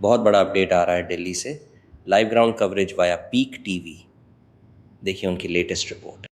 बहुत बड़ा अपडेट आ रहा है दिल्ली से। Live ground coverage via peak TV. देखिए उनकी latest report.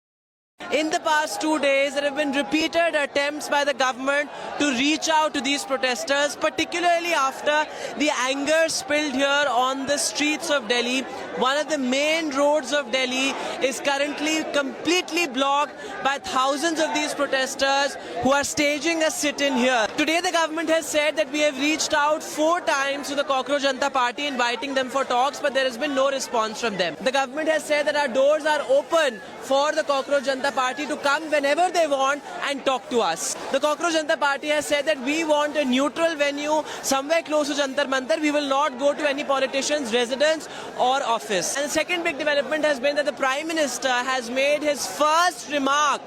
In the past 2 days, there have been repeated attempts by the government to reach out to these protesters, particularly after the anger spilled here on the streets of Delhi. One of the main roads of Delhi is currently completely blocked by thousands of these protesters who are staging a sit-in here. Today, the government has said that we have reached out 4 times to the Cockroach Janata Party, inviting them for talks, but there has been no response from them. The government has said that our doors are open for the Cockroach Janata Party to come whenever they want and talk to us. The Cockroach Janata Party has said that we want a neutral venue somewhere close to Jantar Mantar. We will not go to any politician's residence or office. And the second big development has been that the Prime Minister has made his first remark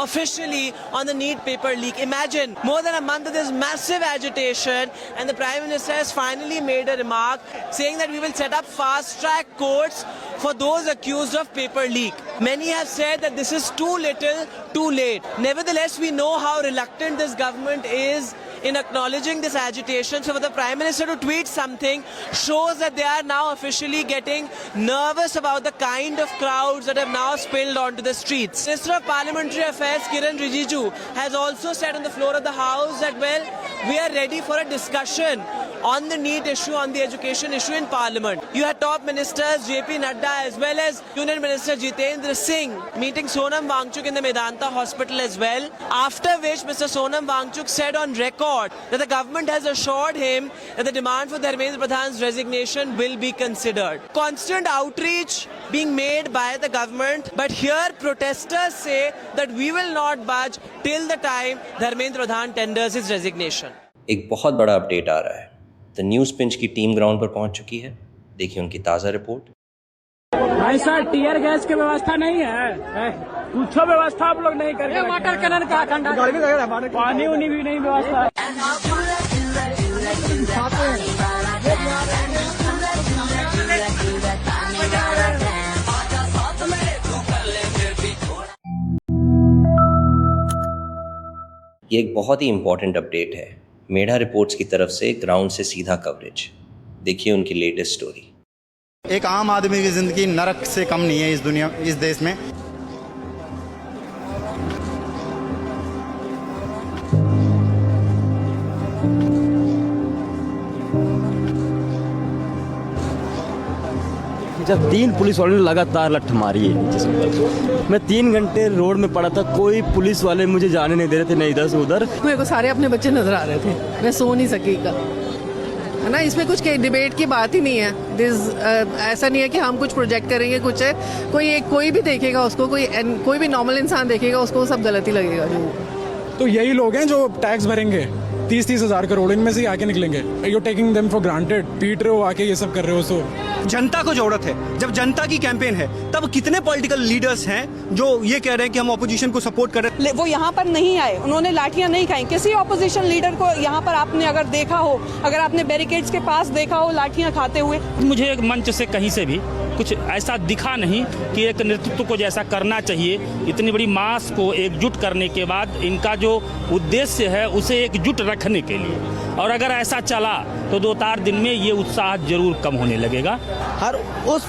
officially on the NEET paper leak. Imagine, more than a month of this massive agitation, and the Prime Minister has finally made a remark saying that we will set up fast-track courts for those accused of paper leak. Many have said that this is too little, too late. Nevertheless, we know how reluctant this government is in acknowledging this agitation. So for the Prime Minister to tweet something shows that they are now officially getting nervous about the kind of crowds that have now spilled onto the streets. Minister of Parliamentary Affairs Kiran Rijiju has also said on the floor of the House that, well, we are ready for a discussion on the NEET issue, on the education issue in Parliament. You had top ministers JP Nadda as well as Union Minister Jitendra Singh meeting Sonam Wangchuk in the Medanta Hospital as well. After which Mr. Sonam Wangchuk said on record that the government has assured him that the demand for Dharmendra Pradhan's resignation will be considered. Constant outreach being made by the government, but here protesters say that we will not budge till the time Dharmendra Pradhan tenders his resignation. एक बहुत बड़ा update आ रहा है। The news pinch की team ground पर पहुंच चुकी है। देखिए उनकी ताज़ा रिपोर्ट। भाई सर, टीयर गैस की व्यवस्था नहीं है, कुछ व्यवस्था आप लोग नहीं करके, वाटर कैनन का पानी उनी भी नहीं व्यवस्था है। ये एक बहुत ही इम्पोर्टेंट अपडेट है। मेढा रिपोर्ट्स की तरफ से ग्राउंड से सीधा कवरेज। देखिए उनकी लेटेस्ट स्टोरी। एक आम आदमी की जिंदगी नरक से कम नहीं है इस दुनिया, इस देश में। जब 3 पुलिस वालों ने लगातार लठ मारी है, मैं 3 घंटे रोड में पड़ा था, कोई पुलिस वाले मुझे जाने नहीं दे रहे थे, नहीं इधर से उधर। मेरे को सारे अपने बच्चे नजर आ रहे थे, मैं सो नहीं सकी कल, है ना। इसमें कुछ डिबेट की बात ही नहीं है। ऐसा नहीं है कि हम कुछ प्रोजेक्ट करेंगे, कुछ है, कोई भी देखेगा उसको, कोई भी नॉर्मल इंसान देखेगा उसको, सब गलत ही लगेगा। तो यही लोग हैं जो टैक्स भरेंगे 30-30 हज़ार करोड़, इनमें से ही आके निकलेंगे। You taking them for granted, पीट रहे हो आके, ये सब कर रहे हो। सो जनता को जरूरत है। जब जनता की कैंपेन है तब कितने पॉलिटिकल लीडर्स हैं जो ये कह रहे हैं कि हम ऑपोजिशन को सपोर्ट कर रहे हैं। वो यहाँ पर नहीं आए, उन्होंने लाठियां नहीं खाई। किसी ऑपोजिशन लीडर को यहाँ पर आपने अगर देखा हो, अगर आपने बैरिकेड्स के पास देखा हो लाठियां खाते हुए। मुझे एक मंच से कहीं से भी कुछ ऐसा दिखा नहीं कि एक नेतृत्व को जैसा करना चाहिए। इतनी बड़ी मास को एकजुट करने के बाद इनका जो उद्देश्य है उसे एकजुट रखने के लिए, और अगर ऐसा चला तो 2-4 दिन में ये उत्साह जरूर कम होने लगेगा। हर उस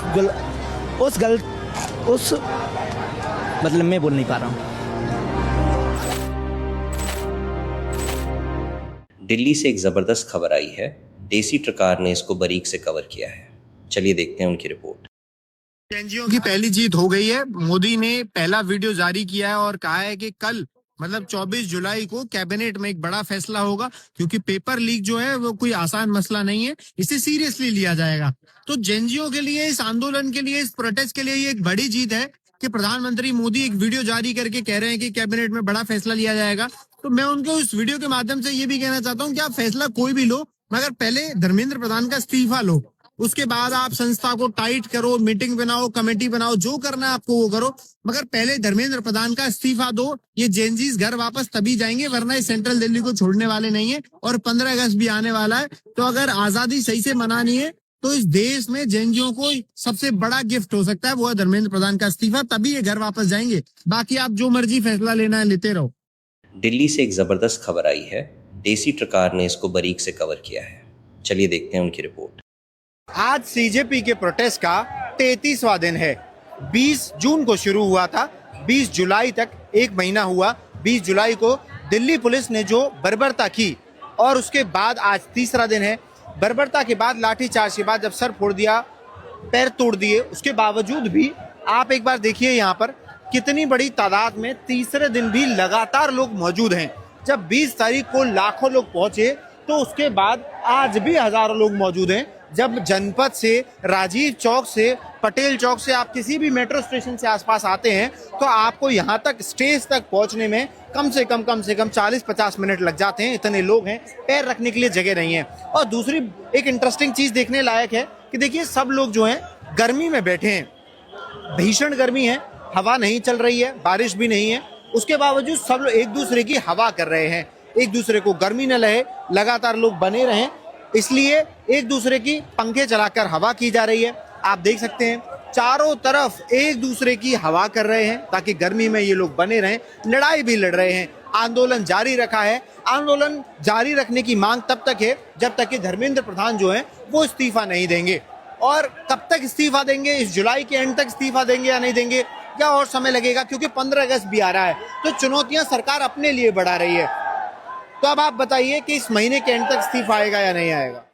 मतलब मैं बोल नहीं पा रहा हूँ। दिल्ली से एक जबरदस्त खबर आई है। देसी ट्रकार ने इसको बारीक से कवर किया है। चलिए देखते हैं उनकी रिपोर्ट। एनजीओ की पहली जीत हो गई है। मोदी ने पहला वीडियो जारी किया है और कहा है कि कल मतलब 24 जुलाई को कैबिनेट में एक बड़ा फैसला होगा, क्योंकि पेपर लीक जो है वो कोई आसान मसला नहीं है, इसे सीरियसली लिया जाएगा। तो जेएनजीओ के लिए, इस आंदोलन के लिए, इस प्रोटेस्ट के लिए ये एक बड़ी जीत है कि प्रधानमंत्री मोदी एक वीडियो जारी करके कह रहे हैं कि कैबिनेट में बड़ा फैसला लिया जाएगा। तो मैं उनको इस वीडियो के माध्यम से ये भी कहना चाहता हूँ कि आप फैसला कोई भी लो, मगर पहले धर्मेंद्र प्रधान का इस्तीफा लो, उसके बाद आप संस्था को टाइट करो, मीटिंग बनाओ, कमेटी बनाओ, जो करना है आपको वो करो, मगर पहले धर्मेंद्र प्रधान का इस्तीफा दो। ये जेएनजीज घर वापस तभी जाएंगे, वरना ये सेंट्रल दिल्ली को छोड़ने वाले नहीं है। और 15 अगस्त भी आने वाला है, तो अगर आजादी सही से मनानी है तो इस देश में जेएनजीओ को सबसे बड़ा गिफ्ट हो सकता है, वो है धर्मेंद्र प्रधान का इस्तीफा, तभी ये घर वापस जाएंगे। बाकी आप जो मर्जी फैसला लेना है लेते रहो। दिल्ली से एक जबरदस्त खबर आई है। देसी ट्रकार ने इसको बारीक से कवर किया है। चलिए देखते हैं उनकी रिपोर्ट। आज सीजेपी के प्रोटेस्ट का 33वां दिन है। 20 जून को शुरू हुआ था, 20 जुलाई तक एक महीना हुआ। 20 जुलाई को दिल्ली पुलिस ने जो बर्बरता की और उसके बाद आज तीसरा दिन है। बर्बरता के बाद, लाठीचार्ज के बाद जब सर फोड़ दिया, पैर तोड़ दिए, उसके बावजूद भी आप एक बार देखिए यहाँ पर कितनी बड़ी तादाद में तीसरे दिन भी लगातार लोग मौजूद हैं। जब 20 तारीख को लाखों लोग पहुंचे तो उसके बाद आज भी हजारों लोग मौजूद हैं। जब जनपद से, राजीव चौक से, पटेल चौक से आप किसी भी मेट्रो स्टेशन से आसपास आते हैं तो आपको यहाँ तक स्टेज तक पहुँचने में कम से कम 40-50 मिनट लग जाते हैं। इतने लोग हैं, पैर रखने के लिए जगह नहीं है। और दूसरी एक इंटरेस्टिंग चीज देखने लायक है कि देखिए सब लोग जो हैं गर्मी में बैठे हैं, भीषण गर्मी है, हवा नहीं चल रही है, बारिश भी नहीं है, उसके बावजूद सब लोग एक दूसरे की हवा कर रहे हैं। एक दूसरे को गर्मी न लगे, लगातार लोग बने रहें, इसलिए एक दूसरे की पंखे चलाकर हवा की जा रही है। आप देख सकते हैं चारों तरफ एक दूसरे की हवा कर रहे हैं ताकि गर्मी में ये लोग बने रहें। लड़ाई भी लड़ रहे हैं, आंदोलन जारी रखा है। आंदोलन जारी रखने की मांग तब तक है जब तक कि धर्मेंद्र प्रधान जो है वो इस्तीफा नहीं देंगे। और कब तक इस्तीफा देंगे, इस जुलाई के एंड तक इस्तीफा देंगे या नहीं देंगे, क्या और समय लगेगा, क्योंकि 15 अगस्त भी आ रहा है। तो चुनौतियां सरकार अपने लिए बढ़ा रही है। तो अब आप बताइए कि इस महीने के एंड तक इस्तीफा आएगा या नहीं आएगा।